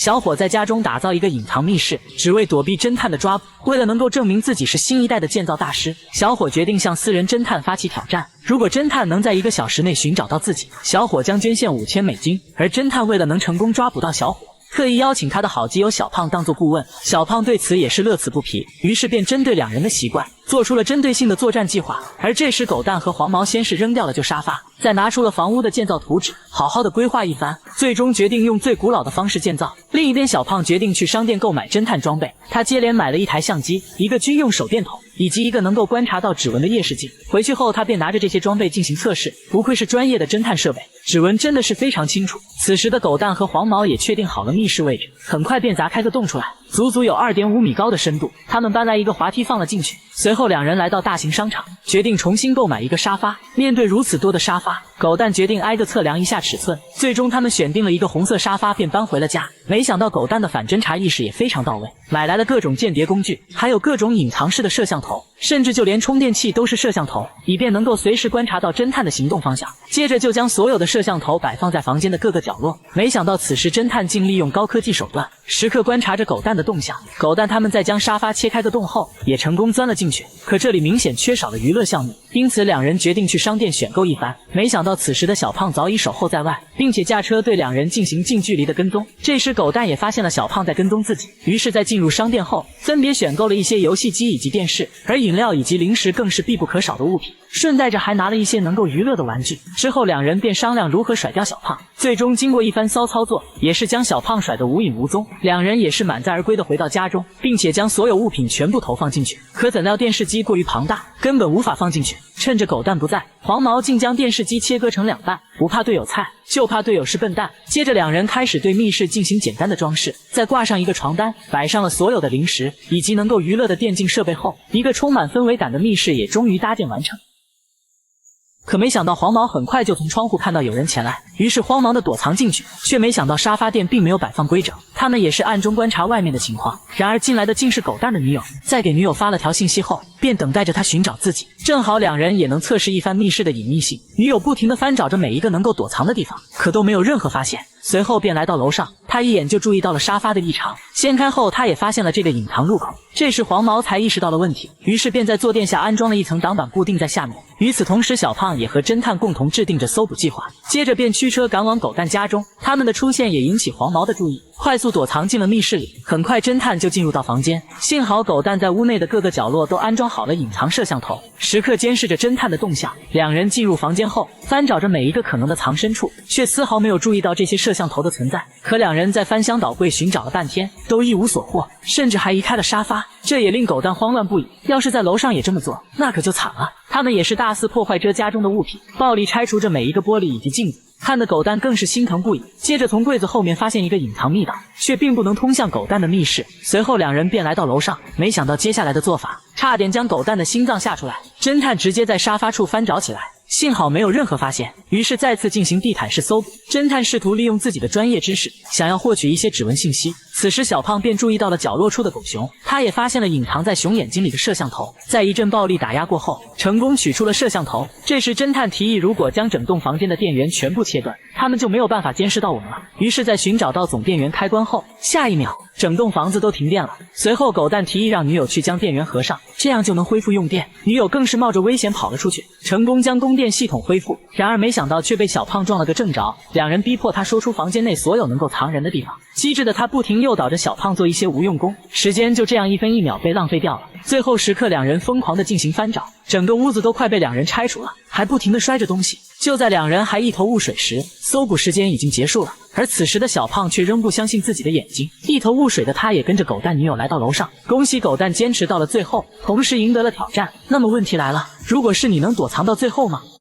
小伙在家中打造一个隐藏密室，只为躲避侦探的抓捕。为了能够证明自己是新一代的建造大师，小伙决定向私人侦探发起挑战。如果侦探能在1个小时内寻找到自己，小伙将捐献5000美金。而侦探为了能成功抓捕到小伙，特意邀请他的好基友小胖当做顾问。小胖对此也是乐此不疲，于是便针对两人的习惯做出了针对性的作战计划。而这时狗蛋和黄毛先是扔掉了旧沙发，再拿出了房屋的建造图纸，好好的规划一番，最终决定用最古老的方式建造。另一边，小胖决定去商店购买侦探装备，他接连买了1台相机、1个军用手电筒以及1个能够观察到指纹的夜视镜。回去后，他便拿着这些装备进行测试，不愧是专业的侦探设备，指纹真的是非常清楚。此时的狗蛋和黄毛也确定好了密室位置，很快便砸开个洞出来，足足有2.5米高的深度。他们搬来1个滑梯放了进去，随后两人来到大型商场，决定重新购买1个沙发。面对如此多的沙发，狗蛋决定挨个测量一下尺寸，最终他们选定了1个红色沙发，便搬回了家。没想到狗蛋的反侦查意识也非常到位，买来了各种间谍工具，还有各种隐藏式的摄像头，甚至就连充电器都是摄像头，以便能够随时观察到侦探的行动方向。接着就将所有的摄像头摆放在房间的各个角落。没想到此时侦探竟利用高科技手段，时刻观察着狗蛋的动向。狗蛋他们在将沙发切开个洞后，也成功钻了进去，可这里明显缺少了娱乐项目，因此两人决定去商店选购一番。没想到此时的小胖早已守候在外，并且驾车对两人进行近距离的跟踪。这时狗蛋也发现了小胖在跟踪自己，于是在进入商店后，分别选购了一些游戏机以及电视，而饮料以及零食更是必不可少的物品，顺带着还拿了一些能够娱乐的玩具。之后两人便商量如何甩掉小胖，最终经过一番骚操作，也是将小胖甩得无影无踪。两人也是满载而归的回到家中，并且将所有物品全部投放进去。可怎料电视机过于庞大，根本无法放进去。趁着狗蛋不在，黄毛竟将电视机切割成2半，不怕队友菜，就怕队友是笨蛋。接着两人开始对密室进行简单的装饰，再挂上1个床单，摆上了所有的零食以及能够娱乐的电竞设备后，一个充满氛围感的密室也终于搭建完成。可没想到黄毛很快就从窗户看到有人前来，于是慌忙的躲藏进去，却没想到沙发店并没有摆放规整，他们也是暗中观察外面的情况。然而进来的竟是狗蛋的女友，在给女友发了条信息后，便等待着他寻找自己。正好两人也能测试一番密室的隐秘性，女友不停地翻找着每一个能够躲藏的地方，可都没有任何发现。随后便来到楼上，他一眼就注意到了沙发的异常，掀开后他也发现了这个隐藏入口。这时黄毛才意识到了问题，于是便在坐垫下安装了1层挡板固定在下面。与此同时，小胖也和侦探共同制定着搜捕计划，接着便驱车赶往狗蛋家中。他们的出现也引起黄毛的注意，快速躲藏进了密室里。很快侦探就进入到房间，幸好狗蛋在屋内的各个角落都安装好了隐藏摄像头，时刻监视着侦探的动向。两人进入房间后，翻找着每一个可能的藏身处，却丝毫没有注意到这些摄像头的存在。可两人在翻箱倒柜寻找了半天，都一无所获，甚至还移开了沙发，这也令狗蛋慌乱不已。要是在楼上也这么做，那可就惨了。他们也是大肆破坏着家中的物品，暴力拆除着每一个玻璃以及镜子，看得狗蛋更是心疼不已。接着从柜子后面发现一个隐藏密道，却并不能通向狗蛋的密室。随后两人便来到楼上，没想到接下来的做法差点将狗蛋的心脏吓出来。侦探直接在沙发处翻找起来，幸好没有任何发现，于是再次进行地毯式搜捕。侦探试图利用自己的专业知识，想要获取一些指纹信息。此时小胖便注意到了角落处的狗熊，他也发现了隐藏在熊眼睛里的摄像头，在一阵暴力打压过后，成功取出了摄像头。这时侦探提议，如果将整栋房间的电源全部切断，他们就没有办法监视到我们了。于是在寻找到总电源开关后，下一秒整栋房子都停电了。随后狗蛋提议让女友去将电源合上，这样就能恢复用电。女友更是冒着危险跑了出去，成功将供电系统恢复。然而没想到却被小胖撞了个正着，两人逼迫他说出房间内所有能够藏人的地方。机智的他不停诱导着小胖做一些无用功，时间就这样1分1秒被浪费掉了。最后时刻两人疯狂的进行翻找，整个屋子都快被两人拆除了，还不停的摔着东西。就在两人还一头雾水时，搜捕时间已经结束了。而此时的小胖却仍不相信自己的眼睛，一头雾水的他也跟着狗蛋女友来到楼上。恭喜狗蛋坚持到了最后，同时赢得了挑战。那么问题来了，如果是你，能躲藏到最后吗？